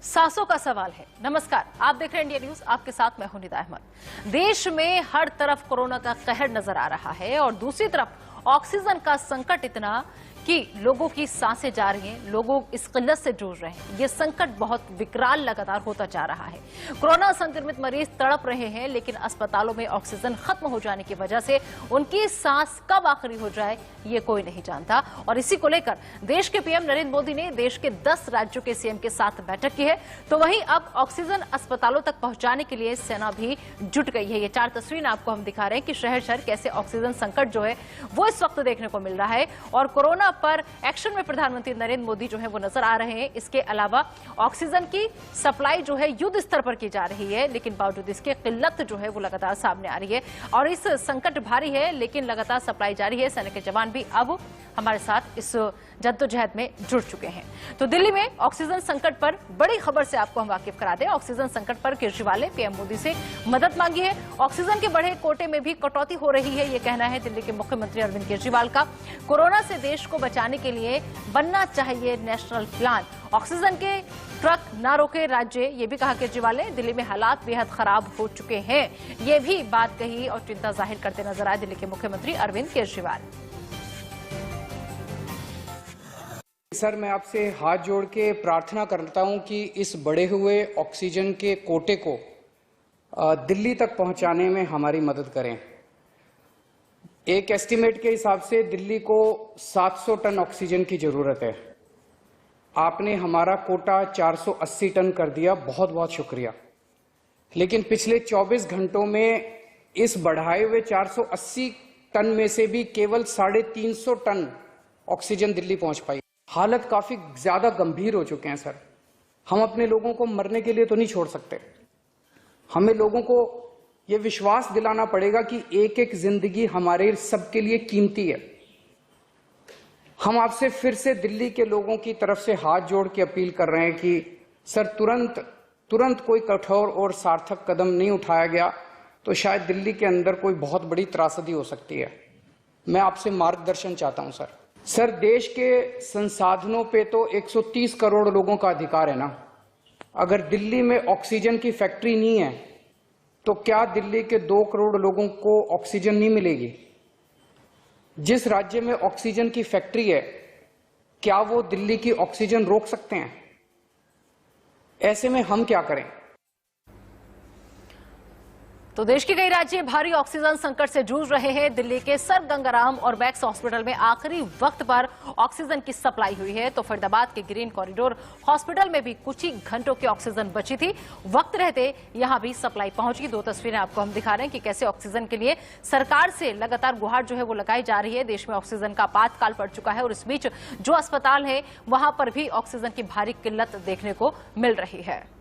सांसों का सवाल है। नमस्कार, आप देख रहे हैं इंडिया न्यूज, आपके साथ मैं हूं निदा अहमद। देश में हर तरफ कोरोना का कहर नजर आ रहा है और दूसरी तरफ ऑक्सीजन का संकट इतना कि लोगों की सांसें जा रही हैं, लोग इस किल्लत से जूझ रहे हैं। ये संकट बहुत विकराल लगातार होता जा रहा है। कोरोना संक्रमित मरीज तड़प रहे हैं, लेकिन अस्पतालों में ऑक्सीजन खत्म हो जाने की वजह से उनकी सांस कब आखिरी हो जाए ये कोई नहीं जानता। और इसी को लेकर देश के पीएम नरेंद्र मोदी ने देश के 10 राज्यों के सीएम के साथ बैठक की है। तो वहीं अब ऑक्सीजन अस्पतालों तक पहुंचाने के लिए सेना भी जुट गई है। ये 4 तस्वीरें आपको हम दिखा रहे हैं कि शहर शहर कैसे ऑक्सीजन संकट जो है वो इस वक्त देखने को मिल रहा है। और कोरोना पर एक्शन में प्रधानमंत्री नरेंद्र मोदी जो है वो नजर आ रहे हैं। इसके अलावा ऑक्सीजन की सप्लाई जो है युद्ध स्तर पर की जा रही है, लेकिन बावजूद इसके किल्लत जो है वो लगातार सामने आ रही है। और इस संकट भारी है, लेकिन लगातार सप्लाई जारी है। सेना के जवान भी अब हमारे साथ इस जद्दोजहद में जुड़ चुके हैं। तो दिल्ली में ऑक्सीजन संकट पर बड़ी खबर से आपको हम वाकिफ करा दें। ऑक्सीजन संकट पर केजरीवाल ने पीएम मोदी से मदद मांगी है। ऑक्सीजन के बढ़े कोटे में भी कटौती हो रही है, ये कहना है दिल्ली के मुख्यमंत्री अरविंद केजरीवाल का। कोरोना से देश को बचाने के लिए बनना चाहिए नेशनल प्लान। ऑक्सीजन के ट्रक ना रोके राज्य, ये भी कहा केजरीवाल ने। दिल्ली में हालात बेहद खराब हो चुके हैं, ये भी बात कही और चिंता जाहिर करते नजर आए दिल्ली के मुख्यमंत्री अरविंद केजरीवाल। सर, मैं आपसे हाथ जोड़ के प्रार्थना करता हूं कि इस बढ़े हुए ऑक्सीजन के कोटे को दिल्ली तक पहुंचाने में हमारी मदद करें। एक एस्टीमेट के हिसाब से दिल्ली को 700 टन ऑक्सीजन की जरूरत है। आपने हमारा कोटा 480 टन कर दिया, बहुत बहुत शुक्रिया। लेकिन पिछले 24 घंटों में इस बढ़ाए हुए 480 टन में से भी केवल 350 टन ऑक्सीजन दिल्ली पहुंच पाई। हालत काफी ज्यादा गंभीर हो चुके हैं सर। हम अपने लोगों को मरने के लिए तो नहीं छोड़ सकते। हमें लोगों को यह विश्वास दिलाना पड़ेगा कि एक एक जिंदगी हमारे सबके लिए कीमती है। हम आपसे फिर से दिल्ली के लोगों की तरफ से हाथ जोड़ के अपील कर रहे हैं कि सर तुरंत कोई कठोर और सार्थक कदम नहीं उठाया गया तो शायद दिल्ली के अंदर कोई बहुत बड़ी त्रासदी हो सकती है। मैं आपसे मार्गदर्शन चाहता हूं सर। सर, देश के संसाधनों पे तो 130 करोड़ लोगों का अधिकार है ना। अगर दिल्ली में ऑक्सीजन की फैक्ट्री नहीं है तो क्या दिल्ली के 2 करोड़ लोगों को ऑक्सीजन नहीं मिलेगी? जिस राज्य में ऑक्सीजन की फैक्ट्री है, क्या वो दिल्ली की ऑक्सीजन रोक सकते हैं? ऐसे में हम क्या करें? तो देश के कई राज्य भारी ऑक्सीजन संकट से जूझ रहे हैं। दिल्ली के सर गंगाराम और मैक्स हॉस्पिटल में आखिरी वक्त पर ऑक्सीजन की सप्लाई हुई है। तो फरीदाबाद के ग्रीन कॉरिडोर हॉस्पिटल में भी कुछ ही घंटों की ऑक्सीजन बची थी। वक्त रहते यहां भी सप्लाई पहुंच गई। 2 तस्वीरें आपको हम दिखा रहे हैं कि कैसे ऑक्सीजन के लिए सरकार से लगातार गुहार जो है वो लगाई जा रही है। देश में ऑक्सीजन का आपातकाल पड़ चुका है और इस बीच जो अस्पताल है वहां पर भी ऑक्सीजन की भारी किल्लत देखने को मिल रही है।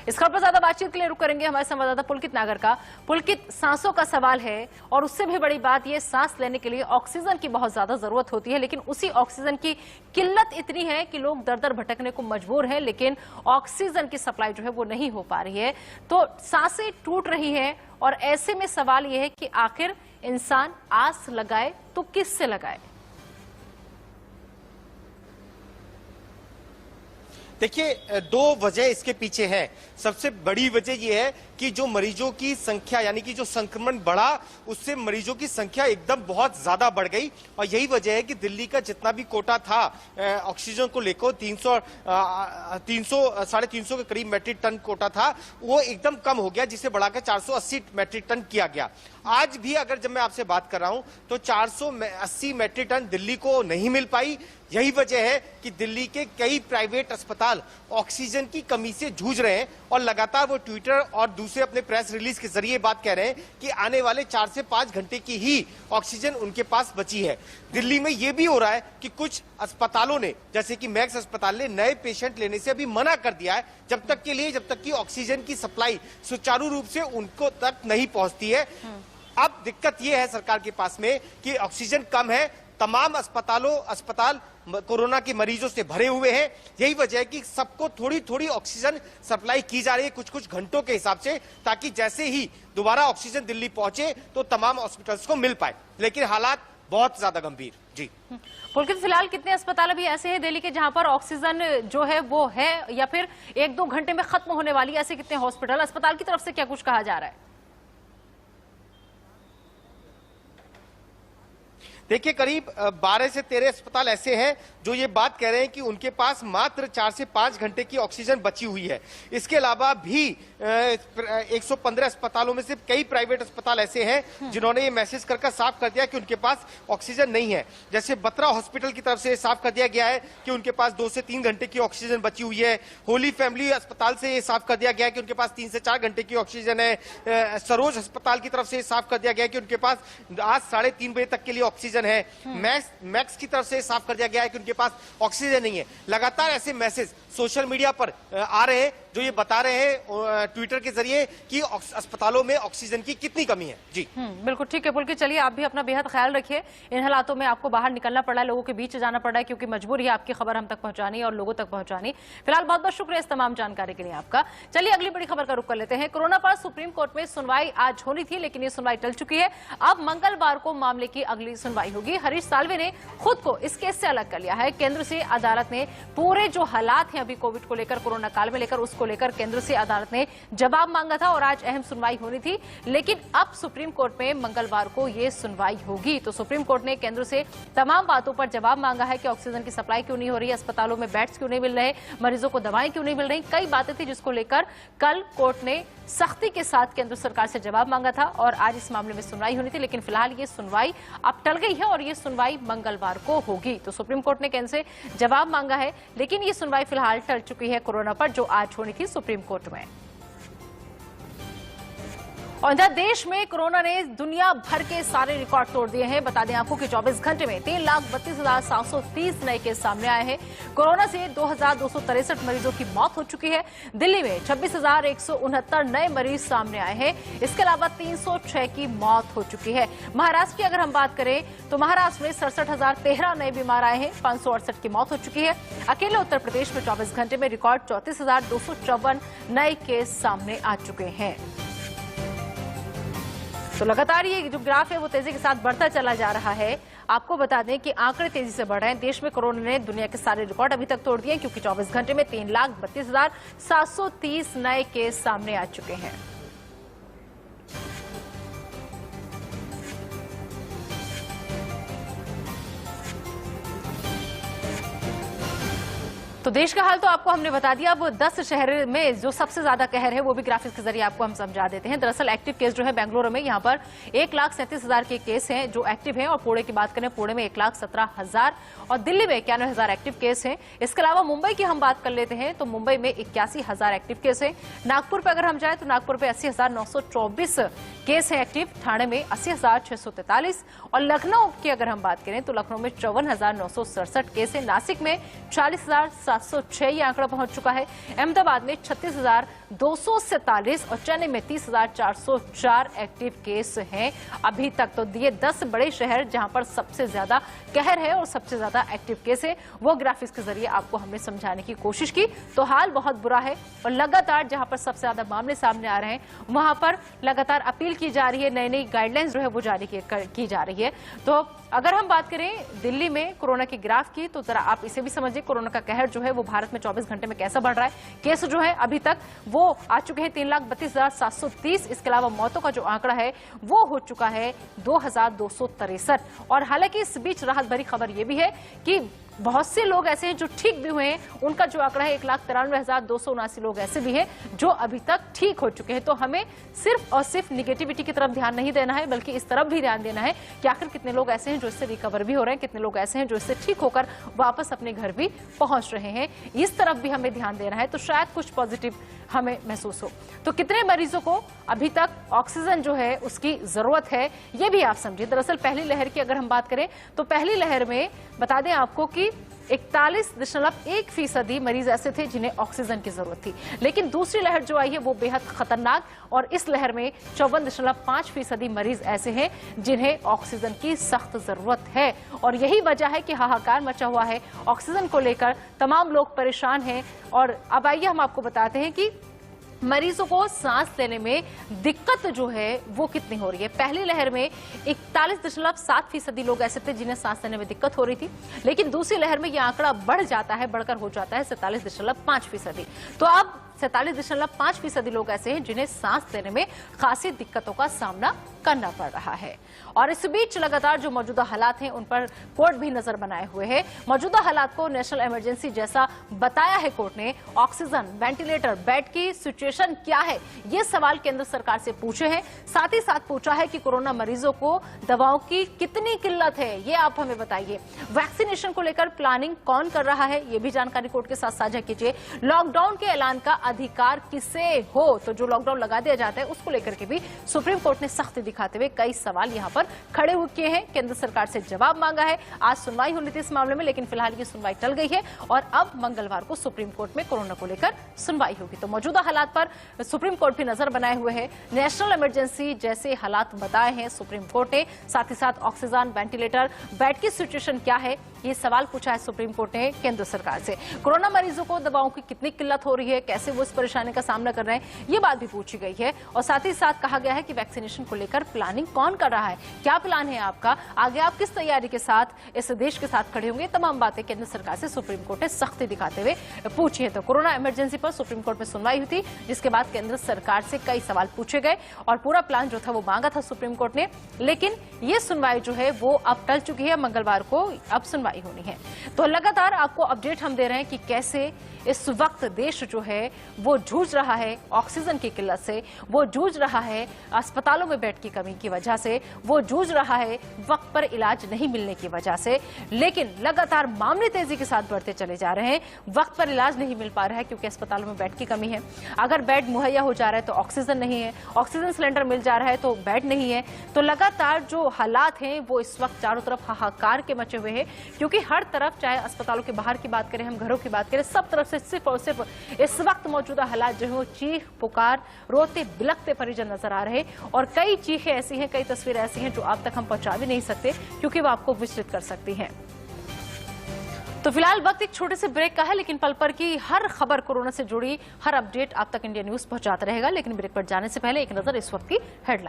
इस खबर पर ज्यादा बातचीत के लिए रुक करेंगे हमारे संवाददाता पुलकित नागर का। पुलकित, सांसों का सवाल है और उससे भी बड़ी बात यह, सांस लेने के लिए ऑक्सीजन की बहुत ज्यादा जरूरत होती है, लेकिन उसी ऑक्सीजन की किल्लत इतनी है कि लोग दर दर भटकने को मजबूर हैं, लेकिन ऑक्सीजन की सप्लाई जो है वो नहीं हो पा रही है। तो सांसें टूट रही है और ऐसे में सवाल यह है कि आखिर इंसान आस लगाए तो किससे लगाए? देखिए, 2 वजह इसके पीछे है। सबसे बड़ी वजह यह है कि जो मरीजों की संख्या यानी कि जो संक्रमण बढ़ा उससे मरीजों की संख्या एकदम बहुत ज्यादा बढ़ गई। और यही वजह है कि दिल्ली का जितना भी कोटा था ऑक्सीजन को लेकर 300-350 के करीब मैट्रिक टन कोटा था, वो एकदम कम हो गया, जिसे बढ़ाकर 480 मैट्रिक टन किया गया। आज भी अगर जब मैं आपसे बात कर रहा हूं तो 480 मैट्रिक टन दिल्ली को नहीं मिल पाई। यही वजह है कि दिल्ली के कई प्राइवेट अस्पताल ऑक्सीजन की कमी से जूझ रहे हैं और लगातार वो ट्विटर और दूसरे अपने प्रेस रिलीज के जरिए बात कह रहे हैं कि आने वाले 4 से 5 घंटे की ही ऑक्सीजन उनके पास बची है। दिल्ली में यह भी हो रहा है कि कुछ अस्पतालों ने, जैसे कि मैक्स अस्पताल ने, नए पेशेंट लेने से अभी मना कर दिया है जब तक कि ऑक्सीजन की सप्लाई सुचारू रूप से उनको तक नहीं पहुंचती है। अब दिक्कत यह है सरकार के पास में कि ऑक्सीजन कम है, तमाम अस्पताल कोरोना के मरीजों से भरे हुए हैं। यही वजह है कि सबको थोड़ी थोड़ी ऑक्सीजन सप्लाई की जा रही है कुछ घंटों के हिसाब से, ताकि जैसे ही दोबारा ऑक्सीजन दिल्ली पहुंचे तो तमाम हॉस्पिटल्स को मिल पाए। लेकिन हालात बहुत ज्यादा गंभीर। जी पुलकित, फिलहाल कितने अस्पताल अभी ऐसे हैं दिल्ली के जहां पर ऑक्सीजन जो है वो है या फिर 1-2 घंटे में खत्म होने वाली, ऐसे कितने हॉस्पिटल, अस्पताल की तरफ से क्या कुछ कहा जा रहा है? देखिए, करीब 12 से 13 अस्पताल ऐसे हैं जो ये बात कह रहे हैं कि उनके पास मात्र 4 से 5 घंटे की ऑक्सीजन बची हुई है। इसके अलावा भी 115 अस्पतालों में से कई प्राइवेट अस्पताल ऐसे हैं जिन्होंने ये मैसेज कर साफ कर दिया कि उनके पास ऑक्सीजन नहीं है। जैसे बत्रा हॉस्पिटल की तरफ से साफ कर दिया गया है कि उनके पास 2 से 3 घंटे की ऑक्सीजन बची हुई है। होली फैमिली अस्पताल से ये साफ कर दिया गया है कि उनके पास 3 से 4 घंटे की ऑक्सीजन है। सरोज अस्पताल की तरफ से साफ कर दिया गया है कि उनके पास आज 3:30 बजे तक के लिए ऑक्सीजन है। मैक्स की तरफ से साफ कर दिया गया है कि उनके पास ऑक्सीजन नहीं है। लगातार ऐसे मैसेज सोशल मीडिया पर आ रहे हैं जो ये बता रहे हैं ट्विटर के जरिए कि अस्पतालों में ऑक्सीजन की कितनी कमी है। जी बिल्कुल ठीक है पुलकित, चलिए आप भी अपना बेहद ख्याल रखिए। इन हालातों में आपको बाहर निकलना पड़ा है, लोगों के बीच जाना पड़ा है, क्योंकि मजबूरी है आपकी खबर हम तक पहुंचानी और लोगों तक पहुंचानी। फिलहाल बहुत बहुत शुक्रिया इस तमाम जानकारी के लिए आपका। चलिए अगली बड़ी खबर का रुख कर लेते हैं। कोरोना पर सुप्रीम कोर्ट में सुनवाई आज होनी थी, लेकिन ये सुनवाई टल चुकी है। अब मंगलवार को मामले की अगली सुनवाई होगी। हरीश साल्वे ने खुद को इस केस से अलग कर लिया है। केंद्र से अदालत ने पूरे जो हालात हैं अभी कोविड को लेकर, कोरोना काल में लेकर, उसको लेकर केंद्र से अदालत ने जवाब मांगा था और आज अहम सुनवाई होनी थी। लेकिन अब सुप्रीम कोर्ट में मंगलवार को यह सुनवाई होगी। तो सुप्रीम कोर्ट ने केंद्र से तमाम बातों पर जवाब मांगा है कि ऑक्सीजन की सप्लाई क्यों नहीं हो रही, अस्पतालों में बेड्स क्यों नहीं मिल रहे, मरीजों को दवाएं क्यों नहीं मिल रही। कई बातें थी जिसको लेकर कल कोर्ट ने सख्ती के साथ केंद्र सरकार से जवाब मांगा था और आज इस मामले में सुनवाई होनी थी। लेकिन फिलहाल ये सुनवाई अब टल गई है और ये सुनवाई मंगलवार को होगी। तो सुप्रीम कोर्ट ने केंद्र से जवाब मांगा है, लेकिन ये सुनवाई फिलहाल टल चुकी है कोरोना पर, जो आज होनी थी सुप्रीम कोर्ट में। और इधर देश में कोरोना ने दुनिया भर के सारे रिकॉर्ड तोड़ दिए हैं। बता दें आपको कि 24 घंटे में 3,32,730 नए केस सामने आए हैं। कोरोना से 2,263 मरीजों की मौत हो चुकी है। दिल्ली में 26,169 नए मरीज सामने आए हैं। इसके अलावा 306 की मौत हो चुकी है। महाराष्ट्र की अगर हम बात करें तो महाराष्ट्र में 67,013 नए बीमार आए हैं, 568 की मौत हो चुकी है। अकेले उत्तर प्रदेश में 24 घंटे में रिकॉर्ड 34,254 नए केस सामने आ चुके हैं। तो लगातार ये जो ग्राफ है वो तेजी के साथ बढ़ता चला जा रहा है। आपको बता दें कि आंकड़े तेजी से बढ़ रहे हैं। देश में कोरोना ने दुनिया के सारे रिकॉर्ड अभी तक तोड़ दिए, क्योंकि 24 घंटे में 3,32,730 नए केस सामने आ चुके हैं। तो देश का हाल तो आपको हमने बता दिया। अब 10 शहर में जो सबसे ज्यादा कहर है वो भी ग्राफिक्स के जरिए आपको हम समझा देते हैं। दरअसल एक्टिव केस जो है बेंगलुरु में, यहाँ पर 1,37,000 के केस हैं जो एक्टिव हैं। और पुणे की बात करें, पुणे में 1,17,000 और दिल्ली में 91,000 एक्टिव केस हैं। इसके अलावा मुंबई की हम बात कर लेते हैं तो मुंबई में 81,000 एक्टिव केस हैं। नागपुर पर अगर हम जाए तो नागपुर पे 80,924 केस हैं एक्टिव। ठाणे में 80,643 और लखनऊ की अगर हम बात करें तो लखनऊ में 54,967 केस हैं। नासिक में 40,706 ये आंकड़ा पहुंच चुका है। अहमदाबाद में 36,247 और चेन्नई में 30,404 एक्टिव केस हैं अभी तक। तो ये 10 बड़े शहर जहां पर सबसे ज्यादा कहर है और सबसे ज्यादा एक्टिव केस है, वो ग्राफिक्स के जरिए आपको हमने समझाने की कोशिश की। तो हाल बहुत बुरा है और लगातार जहां पर सबसे ज्यादा मामले सामने आ रहे हैं वहां पर लगातार अपील की जा रही है, नई नई गाइडलाइंस जो है वो जारी की जा रही है। तो अगर हम बात करें दिल्ली में कोरोना के ग्राफ की, तो जरा आप इसे भी समझिए, कोरोना का कहर जो है वो भारत में 24 घंटे में कैसा बढ़ रहा है। केस जो है अभी तक वो आ चुके हैं 3,32,730। इसके अलावा मौतों का जो आंकड़ा है वो हो चुका है 2,263। और हालांकि इस बीच राहत भरी खबर ये भी है कि बहुत से लोग ऐसे हैं जो ठीक भी हुए हैं। उनका जो आंकड़ा है 1,93,279 लोग ऐसे भी हैं जो अभी तक ठीक हो चुके हैं। तो हमें सिर्फ और सिर्फ निगेटिविटी की तरफ ध्यान नहीं देना है, बल्कि इस तरफ भी ध्यान देना है कि आखिर कितने लोग ऐसे हैं जो इससे रिकवर भी हो रहे हैं, कितने लोग ऐसे हैं जो इससे ठीक होकर वापस अपने घर भी पहुंच रहे हैं। इस तरफ भी हमें ध्यान देना है, तो शायद कुछ पॉजिटिव हमें महसूस हो। तो कितने मरीजों को अभी तक ऑक्सीजन जो है उसकी जरूरत है, ये भी आप समझिए। दरअसल पहली लहर की अगर हम बात करें तो पहली लहर में बता दें आपको कि 41.1% मरीज ऐसे थे जिन्हें ऑक्सीजन की जरूरत थी। लेकिन दूसरी लहर जो आई है वो बेहद खतरनाक, और इस लहर में 54.5% मरीज ऐसे हैं जिन्हें ऑक्सीजन की सख्त जरूरत है। और यही वजह है कि हाहाकार मचा हुआ है ऑक्सीजन को लेकर, तमाम लोग परेशान हैं। और अब आइए हम आपको बताते हैं कि मरीजों को सांस लेने में दिक्कत जो है वो कितनी हो रही है। पहली लहर में 41.7% लोग ऐसे थे जिन्हें सांस लेने में दिक्कत हो रही थी, लेकिन दूसरी लहर में यह आंकड़ा बढ़कर हो जाता है 47.5%। तो अब 47.5% लोग ऐसे हैं जिन्हें सांस लेने में खासी दिक्कतों का सामना करना पड़ रहा है। और इस बीच लगातार जो मौजूदा हालात हैं उन पर कोर्ट भी नजर बनाए हुए है। मौजूदा हालात को नेशनल इमरजेंसी जैसा बताया है कोर्ट ने। ऑक्सीजन, वेंटिलेटर, बेड की सिचुएशन क्या है, ये सवाल केंद्र सरकार से पूछे हैं। साथ ही साथ पूछा है कि कोरोना मरीजों को दवाओं की कितनी किल्लत है, ये आप हमें बताइए। वैक्सीनेशन को लेकर प्लानिंग कौन कर रहा है, ये भी जानकारी कोर्ट के साथ साझा कीजिए। लॉकडाउन के ऐलान का अधिकार किसे हो, तो जो लॉकडाउन लगा दिया जाता है उसको लेकर के भी सुप्रीम कोर्ट ने सख्ती दिखाते हुए कई सवाल यहां पर खड़े हो किए हैं। केंद्र सरकार से जवाब मांगा है। आज सुनवाई होनी थी इस मामले में, लेकिन फिलहाल ये सुनवाई टल गई है और अब मंगलवार को सुप्रीम कोर्ट में कोरोना को लेकर सुनवाई होगी। तो मौजूदा हालात पर सुप्रीम कोर्ट भी नजर बनाए हुए है। नेशनल इमरजेंसी जैसे हालात बताए हैं सुप्रीम कोर्ट ने, साथ ही साथ ऑक्सीजन, वेंटिलेटर, बेड की सिचुएशन क्या है, ये सवाल पूछा है सुप्रीम कोर्ट ने केंद्र सरकार से। कोरोना मरीजों को दवाओं की कितनी किल्लत हो रही है, कैसे वो इस परेशानी का सामना कर रहे हैं, ये बात भी पूछी गई है। और साथ ही साथ कहा गया है कि वैक्सीनेशन को लेकर प्लानिंग कौन कर रहा है, क्या प्लान है आपका, आगे आप किस तैयारी के साथ इस देश के साथ खड़े होंगे, तमाम बातें केंद्र सरकार से सुप्रीम कोर्ट ने सख्ती दिखाते हुए पूछी है। तो कोरोना इमरजेंसी पर सुप्रीम कोर्ट में सुनवाई हुई थी, जिसके बाद केंद्र सरकार से कई सवाल पूछे गए और पूरा प्लान जो था वो मांगा था सुप्रीम कोर्ट ने। लेकिन ये सुनवाई जो है वो अब टल चुकी है, मंगलवार को अब सुनवाई होनी है। तो लगातार आपको अपडेट हम दे रहे हैं कि कैसे इस वक्त देश जो है वो जूझ रहा है ऑक्सीजन की किल्लत से, वो जूझ रहा है अस्पतालों में बेड की कमी की वजह से, वो जूझ रहा है वक्त पर इलाज नहीं मिलने की वजह से। लेकिन लगातार मामले तेजी के साथ बढ़ते चले जा रहे हैं। वक्त पर इलाज नहीं मिल पा रहा है क्योंकि अस्पतालों में बेड की कमी है। अगर बेड मुहैया हो जा रहा है तो ऑक्सीजन नहीं है, ऑक्सीजन सिलेंडर मिल जा रहा है तो बेड नहीं है। तो लगातार जो हालात हैं वो इस वक्त चारों तरफ हाहाकार के मचे हुए हैं, क्योंकि हर तरफ, चाहे अस्पतालों के बाहर की बात करें, हम घरों की बात करें, सब तरफ से सिर्फ और सिर्फ इस वक्त मौजूदा हालात जो है चीख पुकार, रोते बिलखते परिजन नजर आ रहे हैं। और कई चीखें ऐसी हैं, कई तस्वीरें ऐसी हैं जो आप तक हम पहुंचा भी नहीं सकते क्योंकि वो आपको विचलित कर सकती हैं। तो फिलहाल वक्त एक छोटे से ब्रेक का है, लेकिन पल पर की हर खबर, कोरोना से जुड़ी हर अपडेट आप तक इंडिया न्यूज पहुंचाता रहेगा। लेकिन ब्रेक पर जाने से पहले एक नजर इस वक्त की हेडलाइन